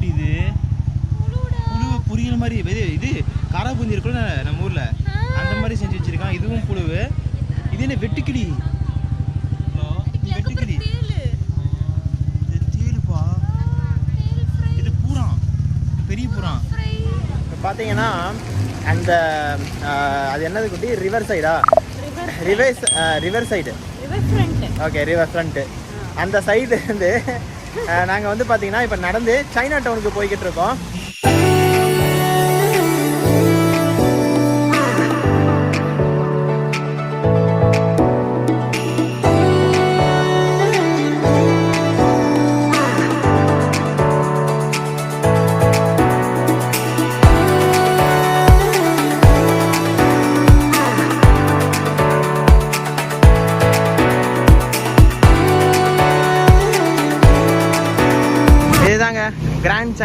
குட்டி இது புழு பொரியல் மாதிரி இது காரா பூந்தி இருக்குல்ல நம்ம ஊர்ல அந்த மாதிரி செஞ்சு வச்சிருக்கான். இதுவும் புழுவு. இது என்ன வெட்டுக்கிளி? வெட்டுக்கிளி இது தேலுப்பா. இது பூரான், பெரிய பூரான். இப்போ பார்த்தீங்கன்னா அந்த அது என்னது குட்டி? ரிவர் சைடா? River side. Okay, river front. அந்த சைடு இருந்து நாங்கள் வந்து பார்த்தீங்கன்னா இப்போ நடந்து சைனா டவுனுக்கு போய்கிட்டு இருக்கோம். கிராண்ட்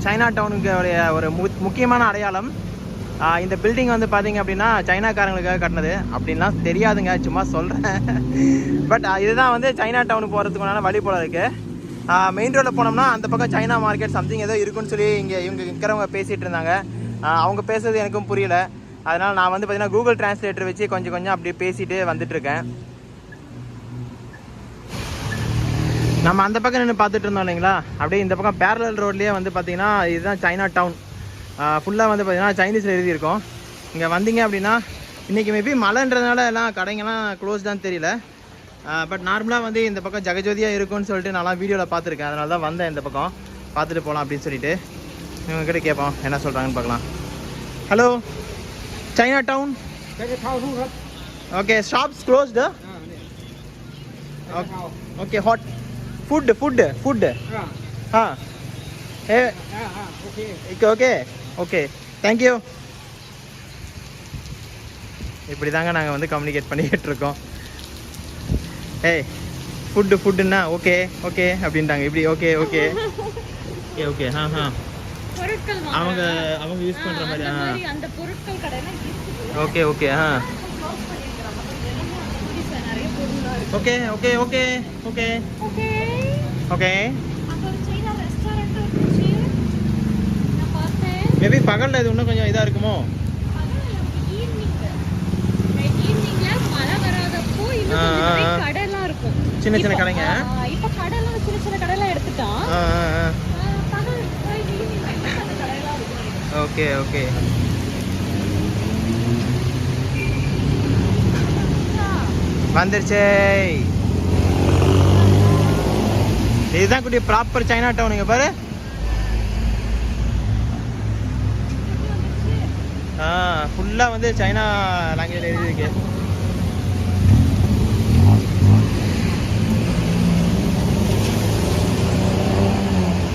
சைனா டவுனுக்கு ஒரு முக்கியமான அடையாளம். இந்த பில்டிங் வந்து பார்த்தீங்க அப்படின்னா சைனாக்காரங்களுக்காக கட்டினது அப்படின்லாம் தெரியாதுங்க, சும்மா சொல்கிறேன். பட் இதுதான் வந்து சைனா டவுனுக்கு போகிறதுக்குனால வழி போல இருக்குது. மெயின் ரோடில் போனோம்னா அந்த பக்கம் சைனா மார்க்கெட் சம்திங் ஏதோ இருக்குன்னு சொல்லி இவங்க இருக்கிறவங்க பேசிகிட்டு இருந்தாங்க. அவங்க பேசுறது எனக்கும் புரியல. அதனால் நான் வந்து பார்த்தீங்கன்னா கூகுள் டிரான்ஸ்லேட்டர் வச்சு கொஞ்சம் அப்படி பேசிட்டு வந்துட்டுருக்கேன். நம்ம அந்த பக்கம் நின்று பார்த்துட்டு இருந்தோம் இல்லைங்களா, அப்படியே இந்த பக்கம் பேரலல் ரோட்லேயே வந்து பார்த்தீங்கன்னா இதுதான் சைனா டவுன். ஃபுல்லாக வந்து பார்த்தீங்கன்னா சைனீஸில் எழுதியிருக்கோம். இங்கே வந்தீங்க அப்படின்னா இன்றைக்கி மேபி மழைன்றதுனால எல்லாம் கடைங்கெல்லாம் க்ளோஸ் தான் தெரியல. பட் நார்மலாக வந்து இந்த பக்கம் ஜெகஜோதியாக இருக்கும்னு சொல்லிட்டு நான்லாம் வீடியோவில் பார்த்துருக்கேன். அதனால தான் வந்தேன் இந்த பக்கம் பார்த்துட்டு போகலாம் அப்படின்னு சொல்லிட்டு. இவங்ககிட்ட கேட்போம் என்ன சொல்கிறாங்கன்னு பார்க்கலாம். Hello, Chinatown. Okay, shops closed. Okay, hot food okay thank you. இப்படி தாங்க நாங்கள் வந்து கம்யூனிகேட் பண்ணிக்கிட்டு இருக்கோம். ஏய் ஃபுட்டுன்னா ஓகே அப்படின்ட்டாங்க. இப்படி ஓகே அவங்க யூஸ் பண்ணுற மாதிரி. ஓகே ஓகே மேபி பகல்ல இது இன்னும் கொஞ்சம் இதா இருக்குமோ. சின்ன சின்ன கடைங்க. ஓகே வந்துருச்சு. இதுதான் குட்டி ப்ராப்பர் சைனா டவுனுங்க பாரு. ஃபுல்லாக வந்து சைனா லாங்குவேஜ் எழுதிருக்கு.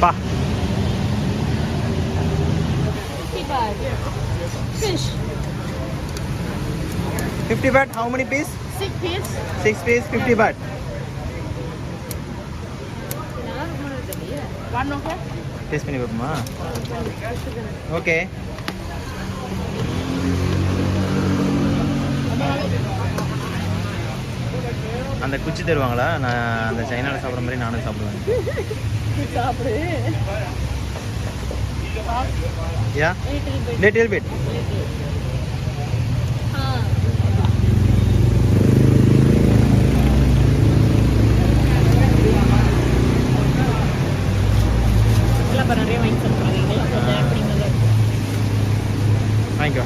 பா fish 50 baht. How many piece? 6 piece 50 baht. One okay? Taste பண்ணி பாப்போமா? ஓகே. அந்த குச்சி தருவாங்களா? நான் அந்த சைனால சாப்பிட்ற மாதிரி நானும் சாப்பிடுவேன். சாப்பிடு. Yeah? Little bit. நிறைய வாங்கி சாப்பிடுவாங்க. வாங்கிக்கோ.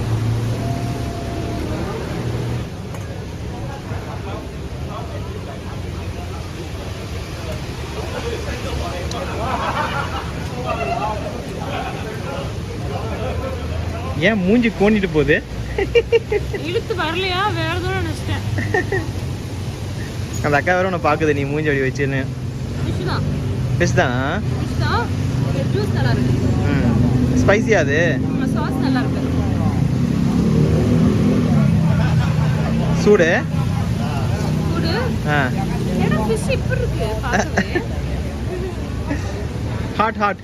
ஏன் மூஞ்சி கோணிட்டு போகுது? இழுத்து வரலையா? வேற தூரம் நினைச்சிட்டேன். அந்த அக்கா வேற உன்னை பாக்குது, நீ மூஞ்சி அப்படி வச்சுன்னு. ஃபிஷ் தானா? ஜூஸ் நல்லா இருக்கு. ஸ்பைசியா அது? சாஸ் நல்லா இருக்கு. சூடு? ஏன்னா ஃபிஷ் இப்படி இருக்கு பாக்கவே. ஹாட்.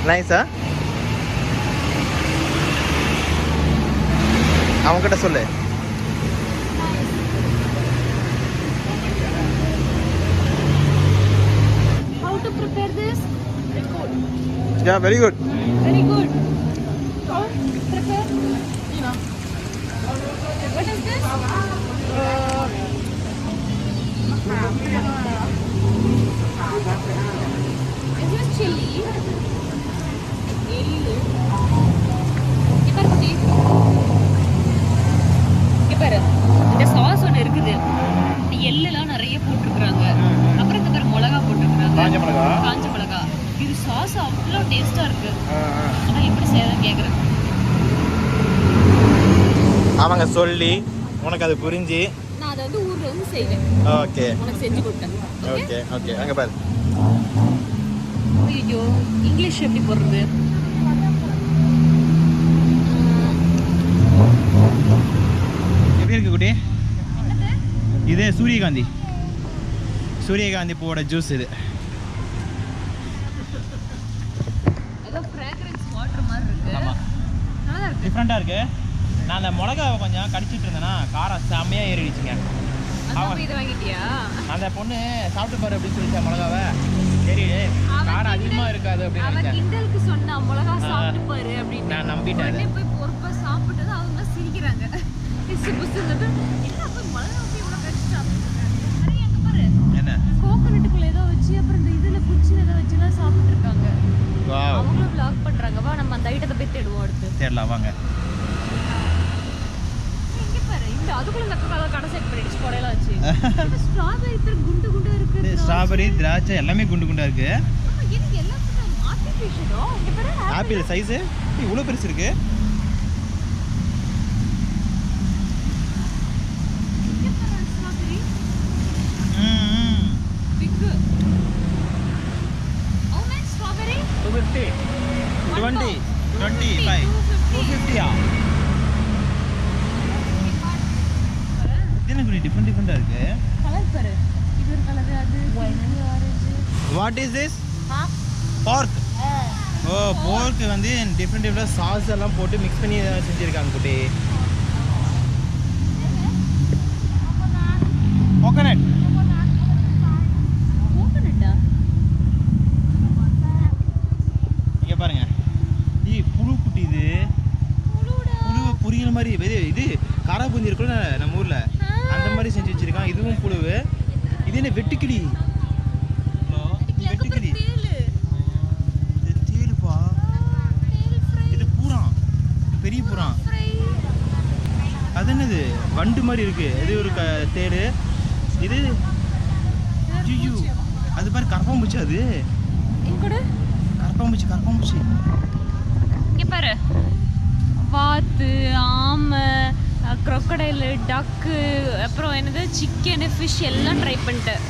நைஸா? அவங்ககிட்ட சொல்லு. Yeah, very good. Very good. Prepare. What is this? Is this chili? இந்த சாஸ் ஒன்று இருக்குது. எள்ளெல்லாம் நிறைய போட்டிருக்கிறாங்க. அப்புறம் இந்த மாதிரி மிளகா போட்டிருக்கிறாங்க. காஞ்ச மிளகா. இது சாஸ் அவ்வளோ டேஸ்டா இருக்கு. ஆனா எப்படி செய்யறதுன்னு கேக்குறேன். அவங்க சொல்லி உனக்கு அது புரிஞ்சு நான் அதை வந்து ஊர்ல வந்து செய்வேன். ஓகே. உனக்கு செஞ்சு கொடுத்தேன். ஓகே ஓகே அங்க பாரு. ஐயோ இங்கிலீஷ் எப்படி போடுறது? எப்படி இருக்கு குட்டி? இது சூரியகாந்தி பூவோட ஜூஸ் இது. ஏதோ ஃப்ராக்ரன்ஸ் வாட்டர் மாதிரி இருக்கு. ஆமா. நல்லா இருக்கு. டிஃபரெண்டா இருக்கு. நான் அந்த மிளகாவை கொஞ்சம் கடிச்சிட்டு இருந்தேன்னா காரம் செம்மையா ஏறிடுச்சுங்க. அவங்க இது வாங்கிட்டியா? அந்த பொண்ணு சாப்பிட்டு பாரு அப்படின்னு சொல்லிச்சா மிளகாவை. சரி காரம் அதிகமா இருக்காது அப்படின்னு அவன் நினைச்சேன். கிண்டலுக்கு சொன்னா மிளகா சாப்பிட்டு பாரு அப்படின்னு. நான் நம்பிட்டேன். உடனே போய் பொறுப்பா சாப்பிட்டது அவங்க சிரிக்கிறாங்க. பிசு பிசுன்னு என்ன போய் மிளகா போய் இவ்வளவு கடிச்சு சாப்பிட்டுருக்காங்க. நிறைய அங்க பாரு. என்ன? கோகனட்டுக்குள்ள ஏதோ வச்சு அப்புறம் இந்த இதுல குச்சில ஏதோ வச்சுலாம் சாப்பிட்டு இருக்காங்க. வாவ். அவங்களும் vlog பண்றாங்க. வா நம்ம அந்த ஐட்டத்தை போய் தேடுவோம் அடுத்து. தேடலாம் வாங்க. இங்க பாரு இந்த அதுக்குள்ள இந்த கடை செட் பண்ணிடுச்சு கொடையில வச்சு. இந்த ஸ்ட்ராபெரி இത്ര குண்டு குண்டா இருக்கு. ஸ்ட்ராபெரி திராட்சை எல்லாமே குண்டு குண்டா இருக்கு. ஆமா இது எல்லாத்துக்கும் ஆர்டிஃபிஷியலோ. இங்க பாரு ஆப்பிள் சைஸ் இவ்வளவு பெருசு இருக்கு. இங்க பாரு strawberry. Big. How much strawberry? 250. 20. 25. 250. என்ன குடி டிஃபரெண்டா இருக்கு. கலர் பாரு. இது ஒரு கலர் அது orange. What is this? pork. ஓ pork வந்து டிஃபரெண்ட் சாஸ் எல்லாம் போட்டு மிக்ஸ் பண்ணி செஞ்சிருக்காங்க குட்டி. கோகனட். கோகனட்டா? இங்க பாருங்க. புழு குட்டி இது. புழு பொரியல் மாதிரி இது காரா பூந்தி இருக்குல்ல நம்ம ஊர்ல அந்த மாதிரி செஞ்சு வச்சிருக்கான். இதுவும் புழுவு. இது என்ன வெட்டுக்கிளி? வெட்டுக்கிளி. இது தேலுப்பா. இது பூரான். பெரிய பூரான். அது என்னது? வண்டு மாதிரி இருக்கு. இது ஒரு தேடு. இது ஐயோ அது பாரு கரப்பாம்பூச்சி. அது கரப்பாம்பூச்சி. இங்க பாரு வாத்து, ஆமை, crocodile, டக்கு, அப்புறம் என்னது சிக்கனு, ஃபிஷ் எல்லாம் ட்ரை பண்ணிட்டேன்.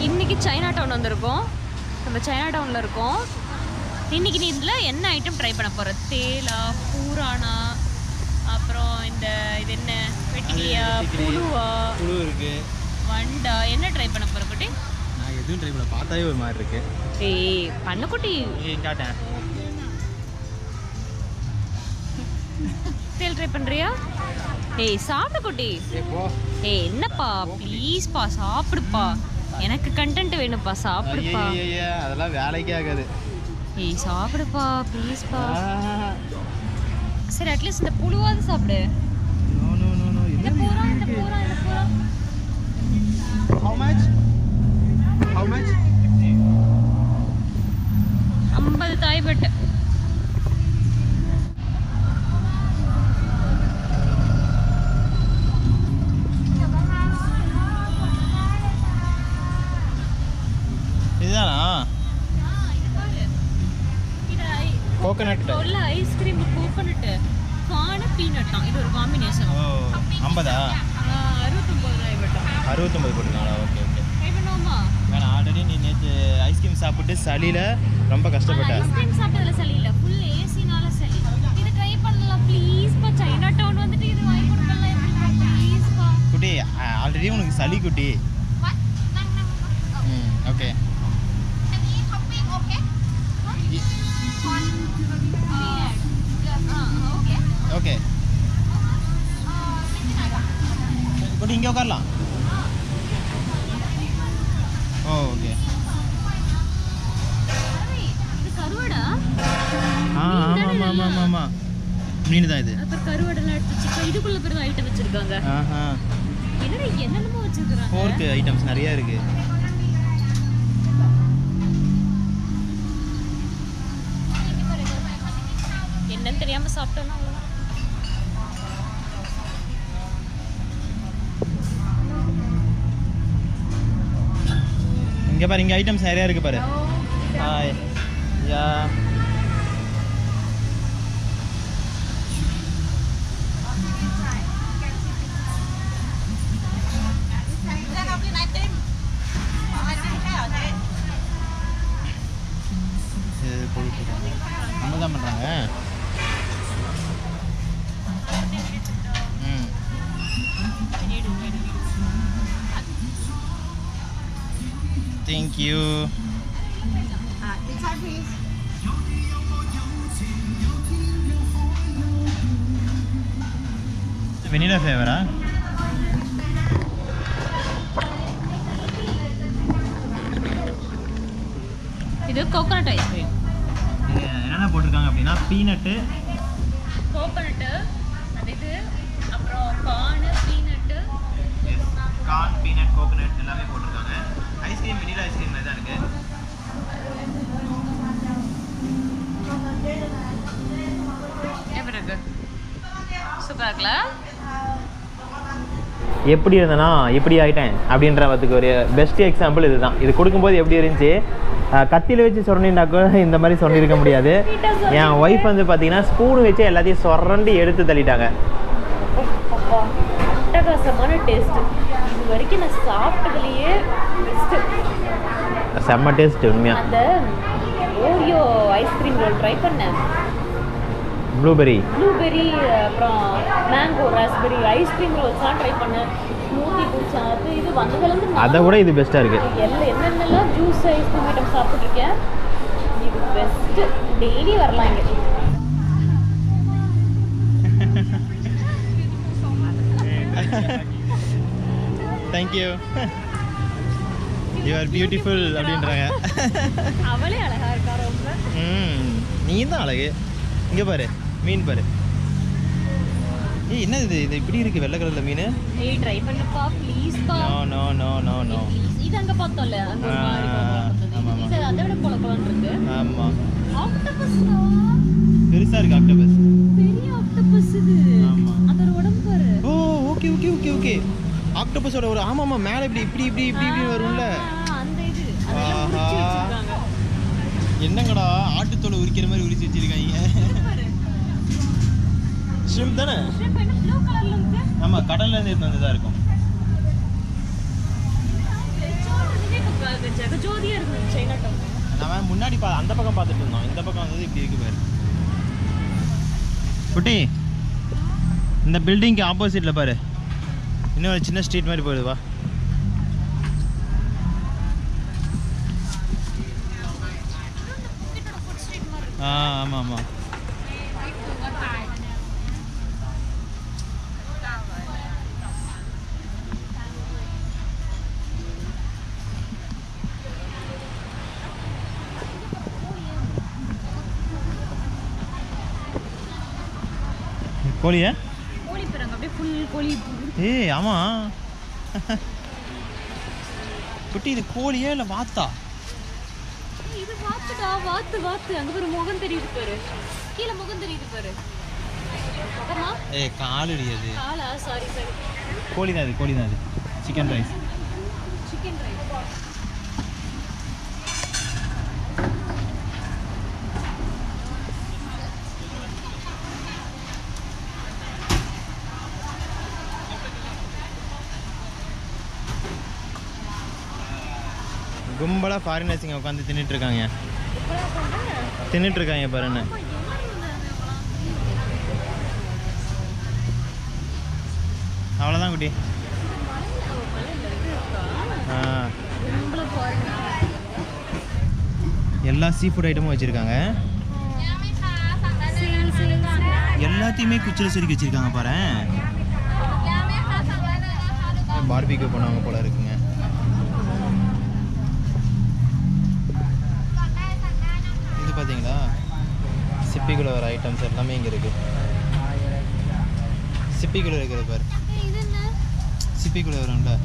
இன்னைக்கு சைனா டவுன் வந்திருக்கோம். நம்ம சைனா டவுனில் இருக்கோம். இன்னைக்கு நீ இதில் என்ன ஐட்டம் ட்ரை பண்ண போகிற? தேலா, பூரானா, அப்புறம் இது என்ன வெட்டிக்கிளியா, புழுவா, புழு இருக்கு, வண்டா, என்ன ட்ரை பண்ண போகிற குட்டி? நான் எதுவும் ட்ரை பண்ண பார்த்தாவே ஒரு மாதிரி இருக்கு. ஏய் பண்ண குட்டி காட்டேன். தேல் ட்ரை பண்ணுறியா? ஏய் சாப்பிடு குட்டி. ஏய் என்னப்பா ப்ளீஸ்ப்பா சாப்பிடுப்பா. எனக்கு கண்டென்ட் வேணும்ப்பா சாப்பிடுப்பா. அதெல்லாம் வேலைக்கே ஆகாது. ஏய் சாப்பிடுப்பா ப்ளீஸ்ப்பா. சரி அட்லீஸ்ட் இந்த புழுவாது சாப்பிடு. இந்த பூரா. How much? 50 தாய்பட்டு. இதுதானா? கோகனட் உள்ள ஐஸ்கிரீம் கோகனட் கான பீனட் இது ஒரு காம்பினேஷன். ஓ 50ஆ? 69 தாய்பட்டு. 69 போட்டுருக்காங்களா? Okay okay. ட்ரை பண்ணுவோமா? நான் ஆல்ரெடி நீ நேற்று ஐஸ்கிரீம் சாப்பிட்டு சளியில் ரொம்ப கஷ்டப்பட்டேன். ஐஸ்கிரீம் சாப்பிட்டதுல சளி இல்லை, ஃபுல் ஏசினால சளி. இது ட்ரை பண்ணலாம் ப்ளீஸ்ப்பா. சைனா டவுன் வந்துட்டு இது வாங்கி கொடுக்கலாம் எப்படிப்பா ப்ளீஸ்ப்பா. குட்டி ஆல்ரெடி உனக்கு சளி குட்டி. ஓகே ஓகே குட்டி இங்கே உட்காரலாம். ஓ ஓகே. இது கருவாடா? ஆமா ஆமா ஆமா மீன் தான் இது. அப்புறம் கருவாடெல்லாம் எடுத்து வச்சிருக்காங்க. இதுக்குள்ள பெரிய ஐட்டம் வச்சிருக்காங்க. என்னடா என்னென்னமோ வச்சிருக்காங்க. போர்க் ஐட்டம்ஸ் நிறைய இருக்கு. என்னன்னு தெரியாம சாப்பிட்டோம்னா அவ்வளவுதான். இங்க பாரு, இங்க ஐட்டம்ஸ் நிறைய இருக்கு பாரு. ஹாய் யா நம்ம தான் பண்றாங்க. Thank you. Vanilla flavor, ah? இது கோகனட் ஐஸ்கிரீம். என்னென்ன போட்டிருக்காங்க அப்படின்னா பீனட்டு, கோகனட், அது இது அப்புறம் corn, peanut, corn, peanut, coconut எல்லாமே போட்டிருக்காங்க. ஐஸ்கிரீம் வெனிலா ஐஸ்கிரீம் மாதிரி தான் இருக்கு. எப்படி இருக்கு? சூப்பரா இருக்குல்ல? எப்படி இருந்தேன்னா இப்படி ஆகிட்டேன் அப்படின்றதுக்கு ஒரு பெஸ்ட் எக்ஸாம்பிள் இதுதான். இது கொடுக்கும்போது எப்படி இருந்துச்சு, கத்தியில் வச்சு சொரண்டினாக்கோ இந்த மாதிரி சொன்னிருக்க முடியாது. என் ஒய்ஃப் வந்து பார்த்தீங்கன்னா ஸ்பூன் வச்சு எல்லாத்தையும் சொரண்டி எடுத்து தள்ளிட்டாங்க. அட்டகாசமான டேஸ்ட். இது வரைக்கும் நான் சாப்பிட்டதுலேயே பெஸ்ட்டு. செம்ம டேஸ்ட் உண்மையாக. அந்த ஓரியோ ஐஸ்கிரீம் ரோல் ட்ரை பண்ணேன். ப்ளூபெரி அப்புறம் மேங்கோ ராஸ்பெரி ஐஸ்கிரீம் ரோல்ஸ்லாம் ட்ரை பண்ணேன். ஸ்மூத்தி குடிச்சா அது இது வந்ததுலேருந்து அதை விட இது பெஸ்ட்டாக இருக்குது. என்னென்னலாம் ஜூஸ் ஐஸ்கிரீம் ஐட்டம் சாப்பிட்ருக்கேன். இது பெஸ்ட்டு. டெய்லி வரலாம் இங்கே. தேங்க்யூ, யூ ஆர் பியூட்டிஃபுல் அப்படின்றாங்க. அவளே அழகா இருக்கா ரொம்ப. நீ தான் அழகு. இங்கே பாரு மீன் பாரு. ஏய் என்ன இது, இது இப்படி இருக்கு வெள்ளை கலர்ல மீன். ஏய் ட்ரை பண்ணுப்பா ப்ளீஸ் பா. No no no no no. இது அங்க பார்த்தோம்ல, அங்க ஒரு மாதிரி ஆமா இது அதை விட கொலகொலன்னு இருக்கு. ஆமா ஆக்டோபஸ் பெருசா இருக்கு. ஆக்டோபஸ் பெரிய ஆக்டோபஸ் இது. ஆமா அதோட உடம்பு பாரு. ஓ ஓகே ஓகே ஓகே ஓகே. ஆக்டோபஸோட ஒரு ஆமா ஆமா மேலே இப்படி இப்படி இப்படி இப்படி இப்படி வரும்ல அந்த இது. அதெல்லாம் உரிச்சு வச்சிருக்காங்க. என்னங்கடா ஆட்டுத்தோலை உரிக்கிற மாதிரி உரிச்சு வச்சிருக்காங்க. ஷ்ரிம்ப் தானே? ஷ்ரிம்ப் என்ன ப்ளூ கலர்ல இருக்கு? ஆமா கடல்ல இருந்து எடுத்து வந்ததா இருக்கும். ஜோதியா இருக்கு சைனா டவுன். நம்ம முன்னாடி அந்த பக்கம் பார்த்துட்டு இருந்தோம். இந்த பக்கம் வந்தது இப்படி இருக்கு பாரு. குட்டி இந்த பில்டிங்க்கு ஆப்போசிட்ல பாரு இன்னும் ஒரு சின்ன ஸ்ட்ரீட் மாதிரி போயிடுது. வா ஆமாம் ஆமாம். கோழியா? கோழி பிறங்க அப்படியே ஃபுல் கோழி. ஏய் ஆமாம் குட்டி இது கோழியா இல்லை வாத்தா? இது வாத்துடா, வாத்து வாத்து. அங்க ஒரு முகம் தெரியுது பாரு, கீழே முகம் தெரியுது பாரு. முகமா? ஏய் காலடி அது. காலா? Sorry sorry. கோழி தான் இது, கோழி தான் இது. Chicken rice. Chicken rice. கும்பலாக ஃபாரினர்ஸ் இங்கே உட்காந்து தின்னுட்டுருக்காங்க. தின்னுட்டுருக்காங்க பாருன்னு. அவ்வளோதான் குட்டி. எல்லா சீ ஃபுட் ஐட்டமும் வச்சுருக்காங்க. எல்லாத்தையுமே குச்சில் சுருக்கி வச்சுருக்காங்க பாரு. பார்பிக்யூ பண்ணுவாங்க போல இருக்குங்க. இது பார்த்தீங்களா சிப்பி சிப்பிக்குள்ளே வர ஐட்டம்ஸ் எல்லாமே இங்கே இருக்குது. சிப்பிக்குள்ளே இருக்கிறது பாரு, சிப்பிக்குள்ளே வரும்ல.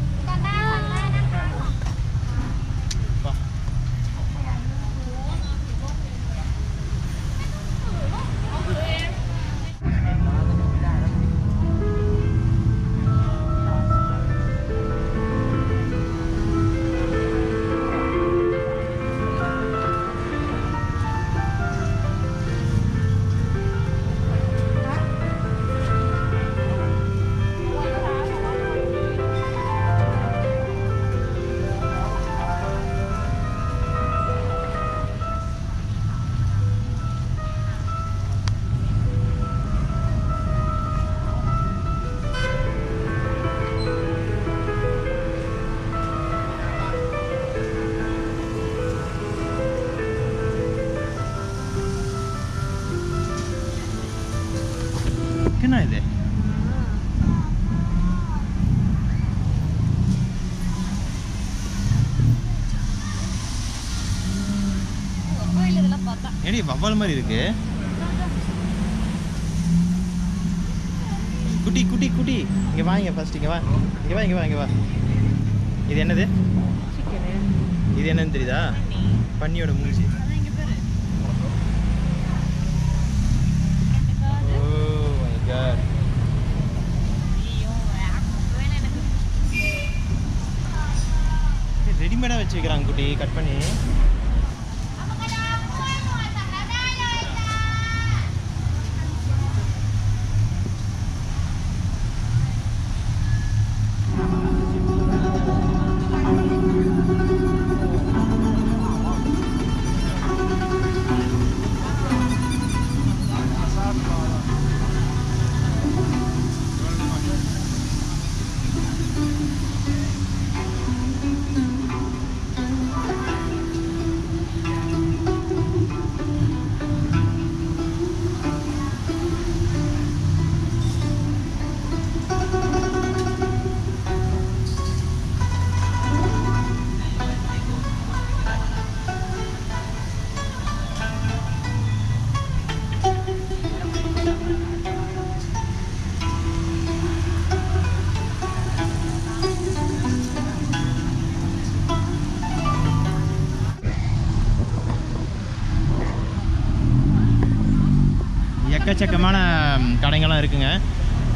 என்ன இது? ஏடி வவ்வால் மாதிரி இருக்கு. குட்டி குட்டி குட்டி இங்க வாங்க, ஃபர்ஸ்ட் இங்க வா, இங்க வா, இங்க வா, இங்க வா. இது என்னது? இது என்னன்னு தெரியுதா? பன்னியோட மூஞ்சி. ரெடிமேடா வச்சு வைக்கிறாங்க குட்டி, கட் பண்ணி. எக்கச்சக்கமான கடைங்கள்லாம் இருக்குங்க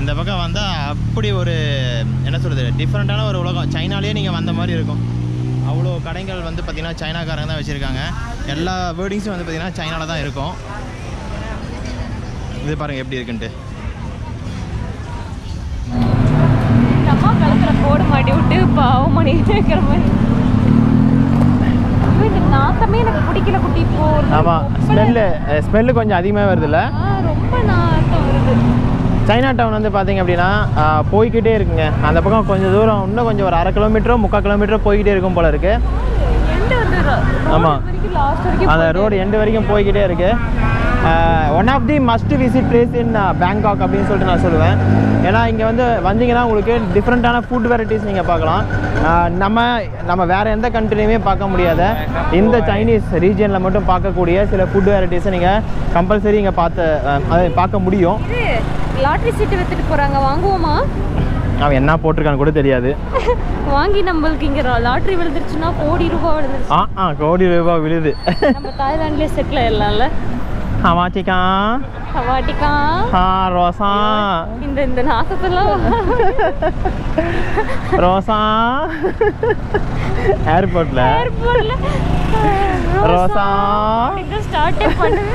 இந்த பக்கம் வந்தால். அப்படி ஒரு என்ன சொல்கிறது, டிஃப்ரெண்ட்டான ஒரு உலகம். சைனாலேயே நீங்கள் வந்த மாதிரி இருக்கும். அவ்வளோ கடைகள் வந்து பார்த்திங்கன்னா சைனாக்காரங்க தான் வச்சுருக்காங்க. எல்லா வேர்டிங்ஸும் வந்து பார்த்திங்கன்னா சைனாவில் தான் இருக்கும். இது பாருங்கள் எப்படி இருக்குன்ட்டு. அம்மா கழுத்தில் போட மாட்டி விட்டு பாவம் பண்ணி இருக்கிற மாதிரி. இந்த நாத்தமே எனக்கு பிடிக்கல குட்டி. இப்போ ஆமாம், ஸ்மெல்லு கொஞ்சம் அதிகமாக வருதுல்ல. ரொம்ப நாத்தம் வருது. சைனா டவுன் வந்து பார்த்தீங்க அப்படின்னா போய்கிட்டே இருக்குங்க. அந்த பக்கம் கொஞ்சம் தூரம், இன்னும் கொஞ்சம் ஒரு 1/2 கிலோமீட்டரோ 3/4 கிலோமீட்டரோ போய்கிட்டே இருக்கும் போல இருக்கு. ஆமாம், அந்த ரோடு எண்டு வரைக்கும் போய்கிட்டே இருக்கு. One of the must visit place in Bangkok அப்படின்னு சொல்லிட்டு நான் சொல்லுவேன். ஏன்னா இங்கே வந்து வந்தீங்கன்னா உங்களுக்கு டிஃப்ரெண்ட்டான ஃபுட் வெரைட்டிஸ் நீங்கள் பார்க்கலாம். நம்ம வேறு எந்த கண்ட்ரிலையுமே பார்க்க முடியாத இந்த சைனீஸ் ரீஜியனில் மட்டும் பார்க்கக்கூடிய சில ஃபுட் வெரைட்டிஸை நீங்கள் கம்பல்சரி இங்கே பார்க்க முடியும். லாட்ரி சீட்டு வித்துட்டு போகிறாங்க, வாங்குவோமா? அவன் என்ன போட்டிருக்கான்னு கூட தெரியாது. வாங்கி நம்மளுக்கு இங்கே லாட்ரி விழுந்துருச்சுன்னா கோடி ரூபாய் விழுந்துருச்சு. கோடி ரூபாய் விழுது. நம்ம தாய்லாண்ட்லேயே செட்டில் ஆயிடலாம்ல. ஹவாட்டிக்கா ஹவாட்டிக்கா ரோசா. இந்த நாசத்தெல்லாம் ரோசா ஏர்போர்ட்ல ரோசா ஸ்டார்ட் பண்ணுது.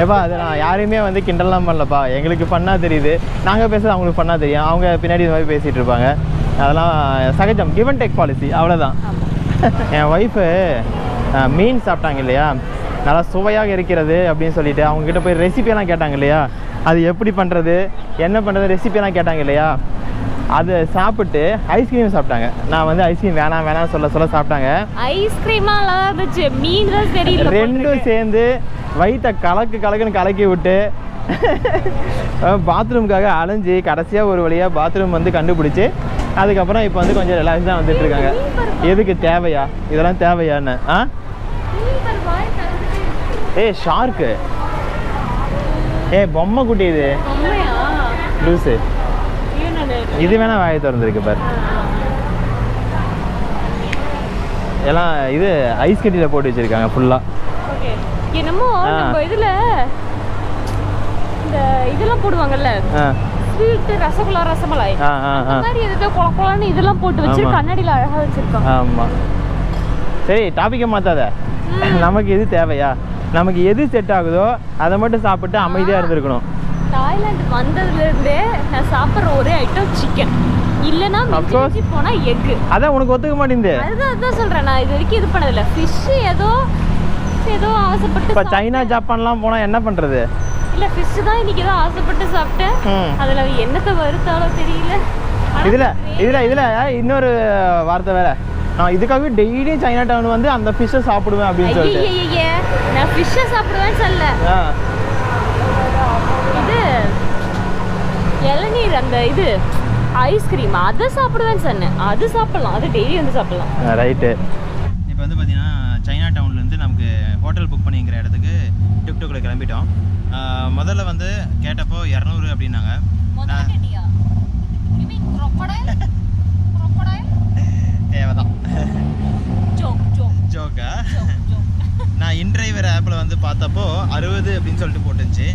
ஏப்பா அது நான் யாரையுமே வந்து கிண்டல்லாம் பண்ணலப்பா. எங்களுக்கு பண்ணா தெரியுது, நாங்கள் பேசுறது அவங்களுக்கு பண்ணா தெரியும். அவங்க பின்னாடி இந்த மாதிரி பேசிகிட்டு இருப்பாங்க. அதெல்லாம் சகஜம், கிவ் அண்ட் டேக் பாலிசி, அவ்வளோதான். என் ஒய்ஃபு மீன் சாப்பிட்டாங்க இல்லையா, நல்லா சுவையாக இருக்கிறது அப்படின்னு சொல்லிட்டு அவங்ககிட்ட போய் ரெசிபியெல்லாம் கேட்டாங்க இல்லையா, அது எப்படி பண்ணுறது என்ன பண்ணுறது ரெசிபியெல்லாம் கேட்டாங்க இல்லையா, அதை சாப்பிட்டு ஐஸ்கிரீம் சாப்பிட்டாங்க. நான் வந்து ஐஸ்கிரீம் வேணாம் சொல்ல சாப்பிட்டாங்க. ஐஸ்கிரீம்லாம் நல்லா இருந்துச்சு, மீன் தான் தெரியல. ரெண்டும் சேர்ந்து வயிற்றை கலக்குன்னு கலக்கி விட்டு பாத்ரூமுக்காக அலைஞ்சி கடைசியாக ஒரு வழியாக பாத்ரூம் வந்து கண்டுபிடிச்சி அதுக்கப்புறம் இப்போ வந்து கொஞ்சம் ரிலாக்ஸ் தான் வந்துட்டு இருக்காங்க. எதுக்கு தேவையா இதெல்லாம் தேவையான்னு? ஏய் ஷார்க்கு, பொம்மை குட்டி இது லூஸு. இது வேணா வாயை திறந்துருக்கு பாரு. எல்லாம் இது ஐஸ் கட்டியில் போட்டு வச்சிருக்காங்க ஃபுல்லாக. என்னமோ நம்ம இதில் இந்த இதெல்லாம் போடுவாங்கல்ல, ஸ்வீட் ரசமலாய் மாதிரி எதோ குழக்குழன்னு இதெல்லாம் போட்டு வச்சு கண்ணாடியில் அழகாக வச்சிருக்காங்க. ஆமாம். சரி, டாபிக்கை மாற்றாத. நமக்கு எது தேவையா, நமக்கு எது செட் ஆகுதோ அதை மட்டும் சாப்பிட்டு அமைதியாக இருந்திருக்கணும். தாய்லாந்து வந்ததுலேருந்தே நான் சாப்பிட்ற ஒரே ஐட்டம் சிக்கன், இல்லைன்னா மிஞ்சி போனால் எக்கு. அதான் உனக்கு ஒத்துக்க மாட்டேங்குது. அதுதான் சொல்கிறேன், நான் இது வரைக்கும் இது பண்ணதில்லை. ஃபிஷ்ஷு ஏதோ ஆசைப்பட்டு. இப்போ சைனா ஜப்பான்லாம் போனால் என்ன பண்ணுறது? இல்லை, ஃபிஷ்ஷு தான் இன்னைக்கு தான் ஆசைப்பட்டு சாப்பிட்டேன். அதில் என்னத்தை வருத்தாலோ தெரியல. இதில் இன்னொரு வார்த்தை வேற, நான் இதுக்காகவே டெய்லியும் சைனா டவுன் வந்து அந்த ஃபிஷ்ஷை சாப்பிடுவேன் அப்படின்னு சொல்லிட்டு. நான் ஃபிஷ்ஷை சாப்பிடுவேன்னு சொல்ல, இது இளநீர் அந்த இது ஐஸ்கிரீம் அதை சாப்பிடுவேன்னு சொன்னேன். அது சாப்பிடலாம், அது டெய்லி வந்து சாப்பிடலாம். ரைட்டு. இப்போ வந்து பார்த்தீங்கன்னா சைனா டவுன்லேருந்து நமக்கு ஹோட்டல் புக் பண்ணிங்கிற இடத்துக்கு டுக்டுக்கில் கிளம்பிட்டோம். முதல்ல வந்து கேட்டப்போ 200 அப்படின்னாங்க. தேவைதான் ஜோக்கா. நான் இன்ட்ரைவர் ஆப்பில் வந்து பார்த்தப்போ 60 அப்படின்னு சொல்லிட்டு போட்டுருந்துச்சு.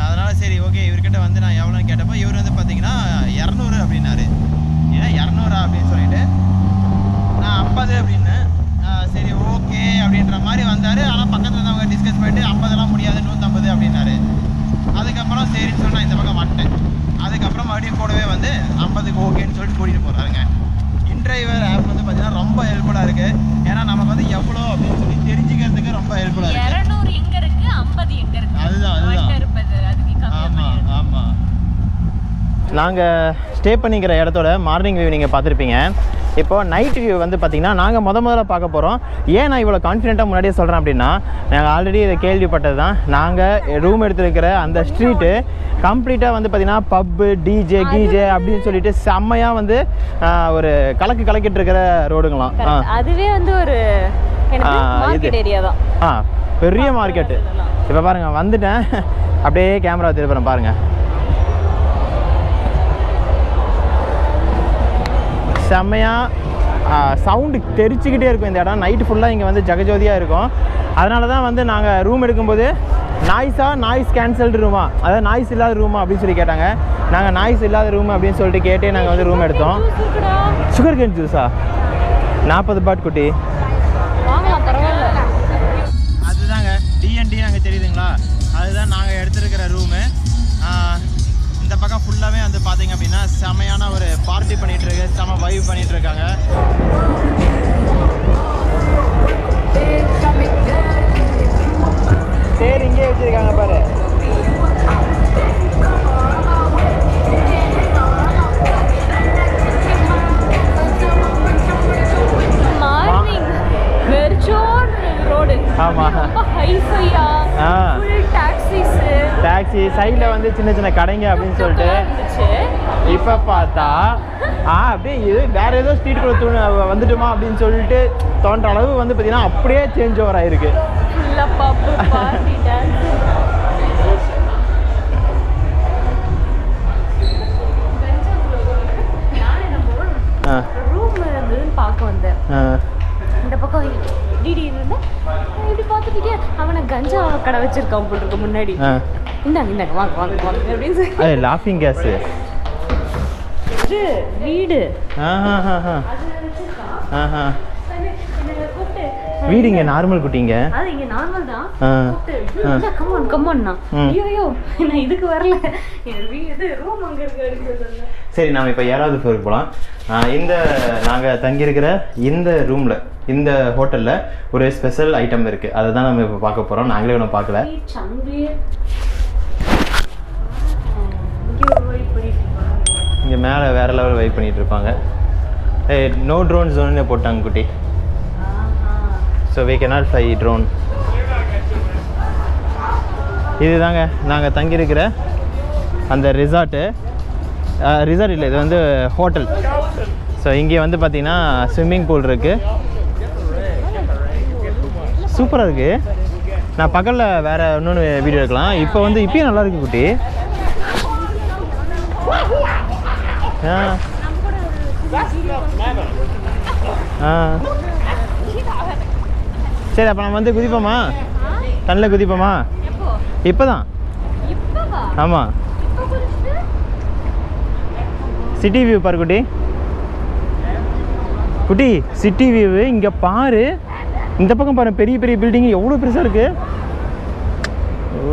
அதனால் சரி ஓகே, இவர்கிட்ட வந்து நான் எவ்வளோன்னு கேட்டப்போ இவர் வந்து பார்த்தீங்கன்னா 200 அப்படின்னாரு. ஏன்னா 200 அப்படின்னு சொல்லிட்டு நான் 50 அப்படின்னேன். சரி ஓகே அப்படின்ற மாதிரி வந்தார். ஆனால் பக்கத்தில் இருந்தவங்க டிஸ்கஸ் பண்ணிட்டு 50லாம் முடியாது 150 அப்படின்னாரு. அதுக்கப்புறம் சரின்னு சொல்லி நான் இந்த பக்கம் வந்துட்டேன். அதுக்கப்புறம் மறுபடியும் கூடவே வந்து 50க்கு ஓகேன்னு சொல்லிட்டு கூட்டிகிட்டு போகிறாருங்க. இன்ட்ரைவர் ஆப் வந்து பார்த்தீங்கன்னா ரொம்ப ஹெல்ப்ஃபுல்லாக இருக்குது. ஏன்னா நமக்கு வந்து எவ்வளோ அப்படின்னு சொல்லி தெரிஞ்சுக்கிறதுக்கு ரொம்ப ஹெல்ப்ஃபுல்லாக இருக்குது. 200 எங்கே இருக்குது, 50 எங்கே இருக்குது, அதுதான். ஆமாம் ஆமாம். நாங்கள் ஸ்டே பண்ணிக்கிற இடத்தோட மார்னிங் வியூ நீங்கள் பார்த்துருப்பீங்க. இப்போது நைட் வியூ வந்து பார்த்திங்கன்னா நாங்கள் முதல்ல பார்க்க போகிறோம். ஏன் நான் இவ்வளோ கான்ஃபிடென்ட்டாக முன்னாடியே சொல்கிறேன் அப்படின்னா, நாங்கள் ஆல்ரெடி இதை கேள்விப்பட்டது தான். நாங்கள் ரூம் எடுத்துருக்கிற அந்த ஸ்ட்ரீட்டு கம்ப்ளீட்டாக வந்து பார்த்திங்கன்னா பப்பு, டிஜே அப்படின்னு சொல்லிட்டு செம்மையாக வந்து ஒரு கலக்கிட்டு இருக்கிற ரோடுங்களாம். அதுவே வந்து ஒரு ஏரியா தான். பெரிய மார்க்கெட்டு. இப்போ பாருங்கள் வந்துட்டேன், அப்படியே கேமரா திருப்புறேன் பாருங்கள். செம்மையாக சவுண்டு தெரிச்சுக்கிட்டே இருக்கும் இந்த இடம். நைட்டு ஃபுல்லாக இங்கே வந்து ஜகஜோதியாக இருக்கும். அதனால தான் வந்து நாங்கள் ரூம் எடுக்கும்போது நாய்ஸ் கேன்சல்டு ரூமா, அதாவது நாய்ஸ் இல்லாத ரூமா அப்படின்னு சொல்லி கேட்டாங்க. நாங்கள் நாய்ஸ் இல்லாத ரூம் அப்படின்னு சொல்லிட்டு கேட்டே நாங்கள் வந்து ரூம் எடுத்தோம். சுகர் கேன் ஜூஸா? 40 பாட் குட்டி. அதுதாங்க டிஎன்டி நாங்கள் தெரியுதுங்களா, அதுதான் நாங்கள் எடுத்துருக்கிற ரூமு. இந்த பக்கம் ஃபுல்லாகவே வந்து பார்த்தீங்க அப்படின்னா செமையான ஒரு பார்ட்டி பண்ணிகிட்டு இருக்கு, செம வைவ் பண்ணிகிட்டு இருக்காங்க. சரி, இங்கே வச்சுருக்காங்க பாரு. மார்னிங் வெர்ச்சோன் ரோடு. ஆமாம், ஹைஃபையா டாக்ஸி சைடில் வந்து சின்ன கடைங்க அப்படின்னு சொல்லிட்டு. இப்போ பார்த்தா அப்படியே இது வேறு ஏதோ ஸ்ட்ரீட்டுக்குள்ள வந்துட்டுமா அப்படின்னு சொல்லிட்டு தோன்ற அளவு வந்து பார்த்தீங்கன்னா அப்படியே சேஞ்ச் ஓவர் ஆகிருக்கு. பார்க்க வந்தேன் இந்த பக்கம் இப்படி பார்த்துட்டு அவனை கஞ்சா கடை வச்சிருக்கான் போல் இருக்கு முன்னாடி. இந்தாங்க வாங்க அப்படின்னு சொல்லி லாஃபிங் கேஸ் வீடு. வீடு இங்க நார்மல் குட்டிங்க. அது இங்க நார்மல் தான். கமான் ஐயோ நான் இதுக்கு வரல, என் வீடு ரூம் அங்க இருக்கு. சரி, நாம இப்போ 7வது ஃப்ளோருக்கு போகலாம். இந்த நாங்கள் தங்கியிருக்கிற இந்த ரூமில், இந்த ஹோட்டலில் ஒரு ஸ்பெஷல் ஐட்டம் இருக்குது. அதை தான் நம்ம இப்போ பார்க்க போகிறோம். நாங்களே ஒன்றும் பார்க்கல. இங்கே மேலே வேறு லெவல் வெயிட் பண்ணிகிட்டு இருப்பாங்க. நோ ட்ரோன் ஜோன்னு போட்டாங்க குட்டி. So we cannot fly drone. இது தாங்க நாங்கள் தங்கியிருக்கிற அந்த ரிசார்ட்டு இல்லை, இது வந்து ஹோட்டல். ஸோ இங்கே வந்து பார்த்தீங்கன்னா ஸ்விம்மிங் பூல் இருக்குது. சூப்பராக இருக்குது. நான் பகலில் வேறு இன்னொன்று வீடியோ எடுக்கலாம். இப்போ வந்து இப்பயும் நல்லா இருக்கு குட்டி. சரி, அப்போ நம்ம வந்து குதிப்போமா? தண்ணில் குதிப்போமா? இப்போ தான். ஆமாம், சிட்டி வியூ பாரு குட்டி. குட்டி சிட்டி வியூ இங்கே பாரு. இந்த பக்கம் பாரு, பெரிய பெரிய பில்டிங் எவ்வளோ பெருசாக இருக்குது. ஓ